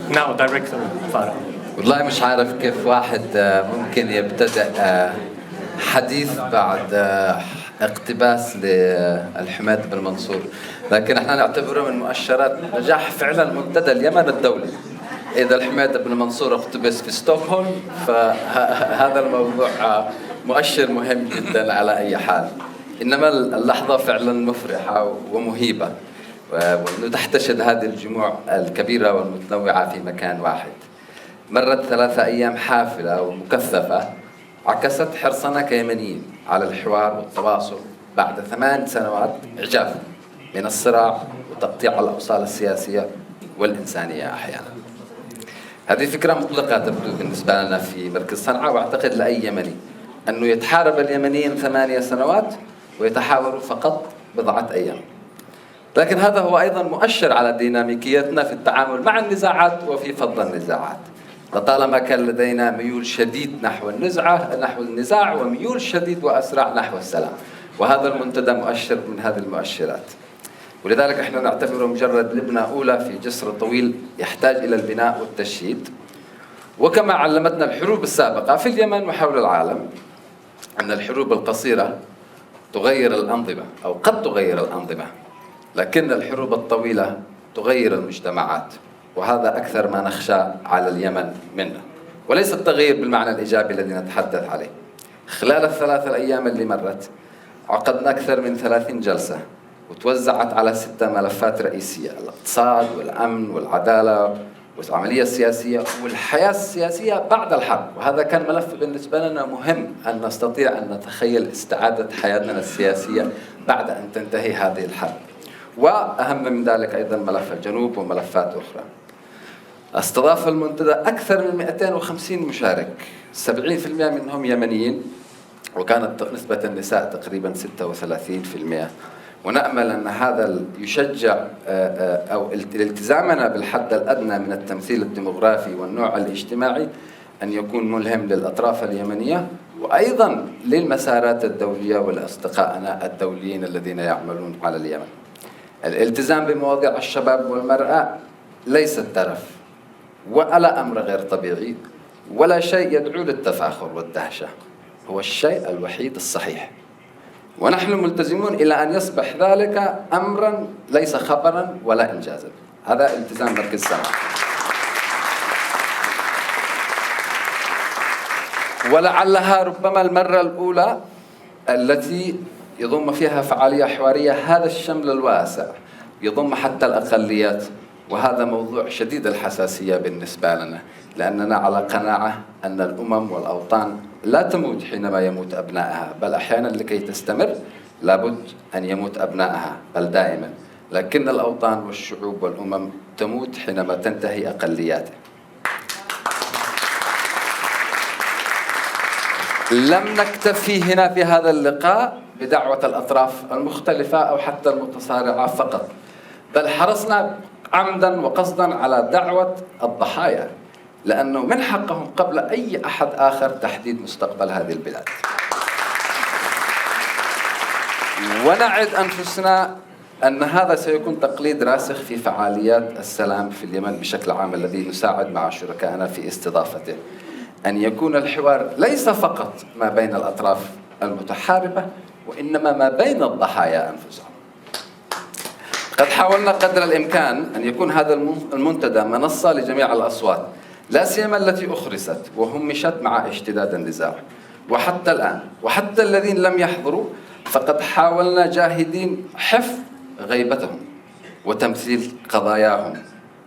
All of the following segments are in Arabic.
Now, Director Farah. والله مش عارف كيف واحد ممكن يبتدأ حديث بعد اقتباس للحماد بن منصور، لكن احنا نعتبره من مؤشرات نجاح فعلا منتدى اليمن الدولي. إذا الحماد بن منصور اقتبس في ستوكهولم فهذا الموضوع مؤشر مهم جدا على أي حال. إنما اللحظة فعلا مفرحة ومهيبة، وتحتشد هذه الجموع الكبيرة والمتنوعة في مكان واحد. مرت 3 أيام حافلة ومكثفة عكست حرصنا كيمنيين على الحوار والتواصل بعد 8 سنوات عجاف من الصراع وتقطيع الأوصال السياسية والإنسانية أحيانا. هذه فكرة مطلقة تبدو بالنسبة لنا في مركز صنعاء، وأعتقد لأي يمني أنه يتحارب اليمنيين 8 سنوات ويتحاوروا فقط بضعة أيام. لكن هذا هو أيضا مؤشر على ديناميكيتنا في التعامل مع النزاعات وفي فض النزاعات. لطالما كان لدينا ميول شديد نحو النزاع وميول شديد وأسرع نحو السلام، وهذا المنتدى مؤشر من هذه المؤشرات. ولذلك احنا نعتبره مجرد لبنة أولى في جسر طويل يحتاج إلى البناء والتشييد. وكما علمتنا الحروب السابقة في اليمن وحول العالم أن الحروب القصيرة تغير الأنظمة أو قد تغير الأنظمة، لكن الحروب الطويلة تغير المجتمعات، وهذا أكثر ما نخشى على اليمن منه، وليس التغيير بالمعنى الإيجابي الذي نتحدث عليه. خلال ال3 أيام اللي مرت عقدنا أكثر من 30 جلسة وتوزعت على 6 ملفات رئيسية: الاقتصاد والأمن والعدالة والعملية السياسية والحياة السياسية بعد الحرب. وهذا كان ملف بالنسبة لنا مهم، أن نستطيع أن نتخيل استعادة حياتنا السياسية بعد أن تنتهي هذه الحرب. وأهم من ذلك أيضا ملف الجنوب وملفات أخرى. استضاف المنتدى أكثر من 250 مشارك، 70% منهم يمنيين، وكانت نسبة النساء تقريبا 36%. ونأمل أن هذا يشجع أو التزامنا بالحد الأدنى من التمثيل الديموغرافي والنوع الاجتماعي أن يكون ملهم للأطراف اليمنية وأيضا للمسارات الدولية ولأصدقائنا الدوليين الذين يعملون على اليمن. الالتزام بمواضيع الشباب والمرأة ليس الترف ولا أمر غير طبيعي ولا شيء يدعو للتفاخر والدهشة، هو الشيء الوحيد الصحيح، ونحن ملتزمون إلى أن يصبح ذلك أمرا ليس خبرا ولا إنجازا. هذا التزام مركز صنعاء. ولعلها ربما المرة الأولى التي يضم فيها فعالية حوارية هذا الشمل الواسع، يضم حتى الأقليات، وهذا موضوع شديد الحساسية بالنسبة لنا، لأننا على قناعة أن الأمم والأوطان لا تموت حينما يموت أبنائها، بل أحيانا لكي تستمر لابد أن يموت أبنائها، بل دائما. لكن الأوطان والشعوب والأمم تموت حينما تنتهي أقلياتها. لم نكتفي هنا في هذا اللقاء بدعوة الأطراف المختلفة أو حتى المتصارعة فقط، بل حرصنا عمدا وقصدا على دعوة الضحايا، لأنه من حقهم قبل أي أحد آخر تحديد مستقبل هذه البلاد. ونعد أنفسنا أن هذا سيكون تقليد راسخ في فعاليات السلام في اليمن بشكل عام الذي نساعد مع شركائنا في استضافته، أن يكون الحوار ليس فقط ما بين الأطراف المتحاربة وإنما ما بين الضحايا أنفسهم. قد حاولنا قدر الإمكان أن يكون هذا المنتدى منصة لجميع الأصوات، لا سيما التي أخرست وهمشت مع اشتداد النزاع. وحتى الآن وحتى الذين لم يحضروا فقد حاولنا جاهدين حفظ غيبتهم وتمثيل قضاياهم،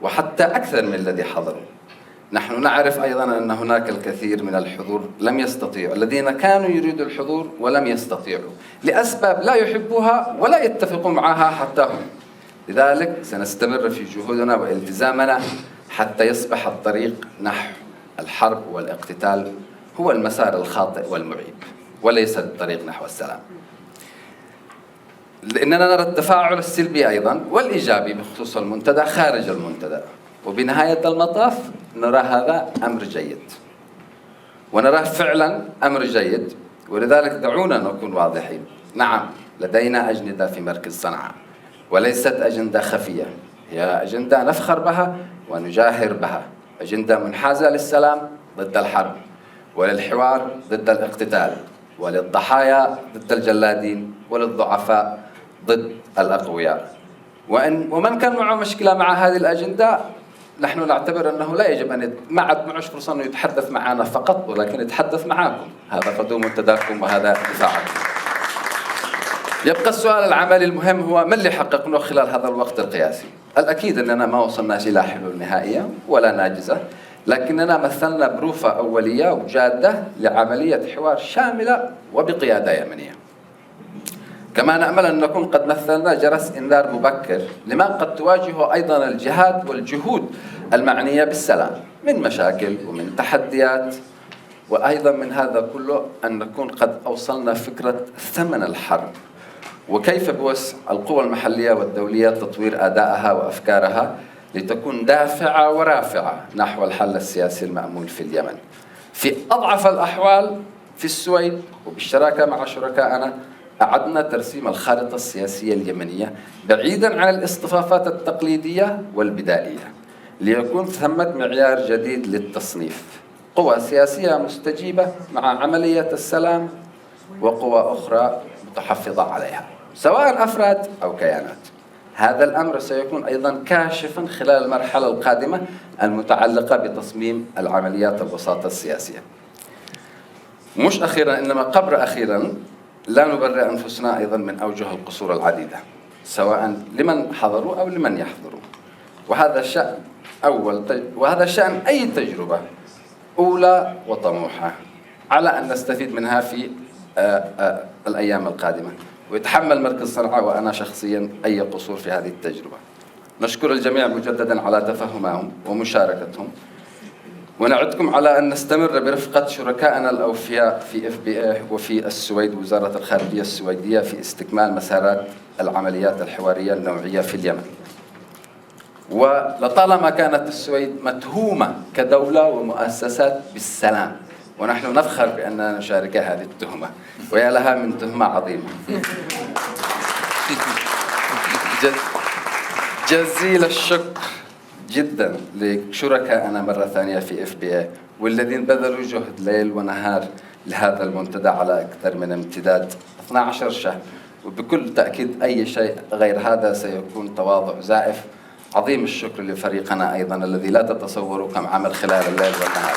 وحتى أكثر من الذي حضروا. نحن نعرف أيضا أن هناك الكثير من الحضور لم يستطيعوا، الذين كانوا يريدوا الحضور ولم يستطيعوا لأسباب لا يحبوها ولا يتفقوا معها حتى هم. لذلك سنستمر في جهودنا والتزامنا حتى يصبح الطريق نحو الحرب والاقتتال هو المسار الخاطئ والمعيب وليس الطريق نحو السلام. لأننا نرى التفاعل السلبي أيضا والإيجابي بخصوص المنتدى خارج المنتدى، وبنهاية المطاف نرى هذا أمر جيد، ونراه فعلا أمر جيد. ولذلك دعونا نكون واضحين. نعم لدينا أجندة في مركز صنعاء، وليست أجندة خفية، هي أجندة نفخر بها ونجاهر بها، أجندة منحازة للسلام ضد الحرب، وللحوار ضد الاقتتال، وللضحايا ضد الجلادين، وللضعفاء ضد الأقوياء. ومن كان معه مشكلة مع هذه الأجندة نحن نعتبر أنه لا يجب أن ما عاد معش فرصة أنه يتحدث معنا فقط، ولكن يتحدث معاكم. هذا قدوم منتداكم وهذا دفاعكم. يبقى السؤال العملي المهم هو ما اللي حققناه خلال هذا الوقت القياسي؟ الأكيد أننا ما وصلناش إلى حلول نهائية ولا ناجزة، لكننا مثلنا بروفة أولية وجادة لعملية حوار شاملة وبقيادة يمنية. كما نأمل أن نكون قد مثلنا جرس إنذار مبكر لما قد تواجهه أيضا الجهات والجهود المعنية بالسلام من مشاكل ومن تحديات، وأيضا من هذا كله أن نكون قد أوصلنا فكرة ثمن الحرب، وكيف بوسع القوى المحلية والدولية تطوير أدائها وأفكارها لتكون دافعة ورافعة نحو الحل السياسي المأمول في اليمن. في أضعف الأحوال في السويد وبالشراكة مع شركائنا أعدنا ترسيم الخارطة السياسية اليمنية بعيدا عن الاصطفافات التقليدية والبدائية، ليكون ثمة معيار جديد للتصنيف: قوى سياسية مستجيبة مع عملية السلام، وقوى أخرى متحفظة عليها سواء أفراد أو كيانات. هذا الأمر سيكون أيضا كاشفا خلال المرحلة القادمة المتعلقة بتصميم العمليات الوساطة السياسية. مش أخيرا إنما قبل أخيرا، لا نبرئ أنفسنا أيضا من أوجه القصور العديدة سواء لمن حضروا أو لمن يحضروا، وهذا شأن أي تجربة أولى وطموحة على أن نستفيد منها في الأيام القادمة، ويتحمل مركز صنعاء وأنا شخصيا أي قصور في هذه التجربة. نشكر الجميع مجددا على تفهمهم ومشاركتهم، ونعدكم على أن نستمر برفقة شركائنا الأوفياء في FBA وفي السويد وزارة الخارجية السويدية في استكمال مسارات العمليات الحوارية النوعية في اليمن. ولطالما كانت السويد متهومة كدولة ومؤسسات بالسلام، ونحن نفخر بأننا نشارك هذه التهمة، ويا لها من تهمة عظيمة. جزيل الشكر جدا لشركائنا مرة ثانية في FBA والذين بذلوا جهد ليل ونهار لهذا المنتدى على أكثر من امتداد 12 شهر، وبكل تأكيد أي شيء غير هذا سيكون تواضع زائف. عظيم الشكر لفريقنا أيضا الذي لا تتصوروا كم عمل خلال الليل والنهار.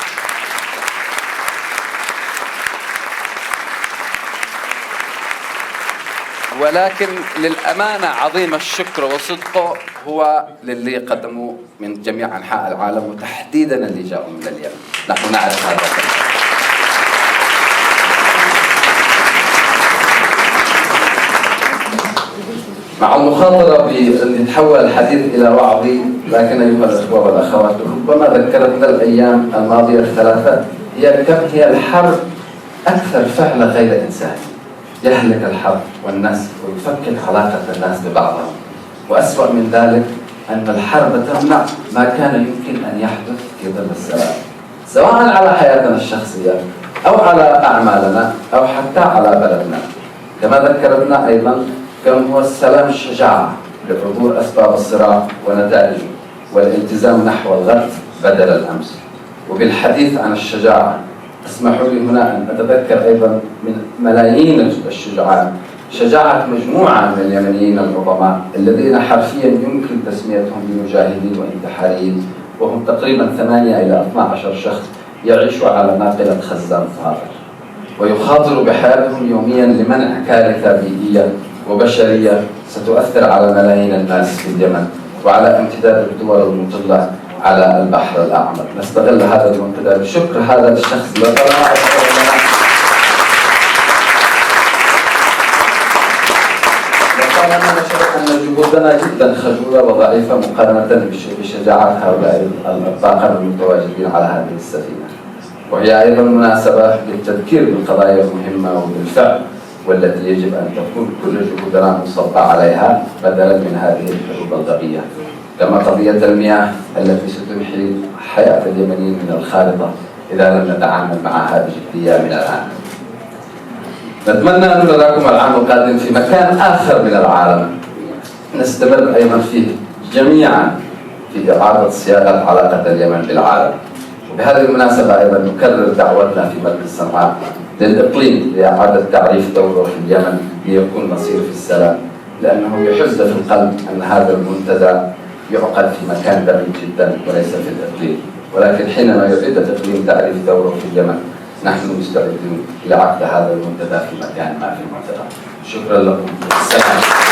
ولكن للأمانة عظيم الشكر وصدقه هو للي قدموا من جميع أنحاء العالم، وتحديدا اللي جاءوا من اليمن. نحن نعرف هذا. مع المخاطرة بأن يتحول الحديث إلى وعظي، لكن أيها الأخوة والأخوات، ربما ذكرتنا الأيام الماضية الثلاثة هي كم هي الحرب أكثر فعل غير إنساني، يهلك الحرب والنسل ويفكك علاقة الناس ببعضهم، وأسوأ من ذلك أن الحرب تمنع ما كان يمكن أن يحدث في ظل السلام، سواء على حياتنا الشخصية أو على أعمالنا أو حتى على بلدنا. كما ذكرتنا أيضا كم هو السلام شجاعة لعبور أسباب الصراع ونتائجه، والالتزام نحو الغد بدل الأمس. وبالحديث عن الشجاعة اسمحوا لي هنا أن أتذكر أيضا من ملايين الشجعان شجاعة مجموعة من اليمنيين العظماء الذين حرفيا يمكن تسميتهم بمجاهدين وانتحاريين، وهم تقريبا 8 إلى 12 شخص يعيشوا على ناقلة خزان صغير ويخاطروا بحياتهم يوميا لمنع كارثة بيئية وبشرية ستؤثر على ملايين الناس في اليمن وعلى امتداد الدول المطلة على البحر الأحمر. نستغل هذا المنتدى بشكر هذا الشخص لطالما نشعر أن جهودنا جدا خجولة وضعيفة مقارنة بشجاعة هؤلاء الطاقم المتواجدين على هذه السفينة، وهي أيضا مناسبة للتذكير بالقضايا المهمة وبالفعل والتي يجب أن تكون كل جهودنا مصبة عليها بدلا من هذه الحروب الغبية، كما قضية المياه التي ستمحي حياة اليمنيين من الخارطة إذا لم نتعامل معها بجدية من الآن. نتمنى أن نراكم العام القادم في مكان آخر من العالم نستمر أيضا فيه جميعا في إعادة صياغة علاقة اليمن بالعالم. وبهذه المناسبة أيضا نكرر دعوتنا في مركز صنعاء للإقليم لإعادة تعريف دوره في اليمن ليكون مصير في السلام، لأنه يحز في القلب أن هذا المنتدى يعقد في مكان بعيد جدا وليس في الإقليم، ولكن حينما يريد الإقليم تعريف دوره في اليمن نحن مستعدون لعقد هذا المنتدى في مكان ما في المنطقة. شكرا لكم. السلام.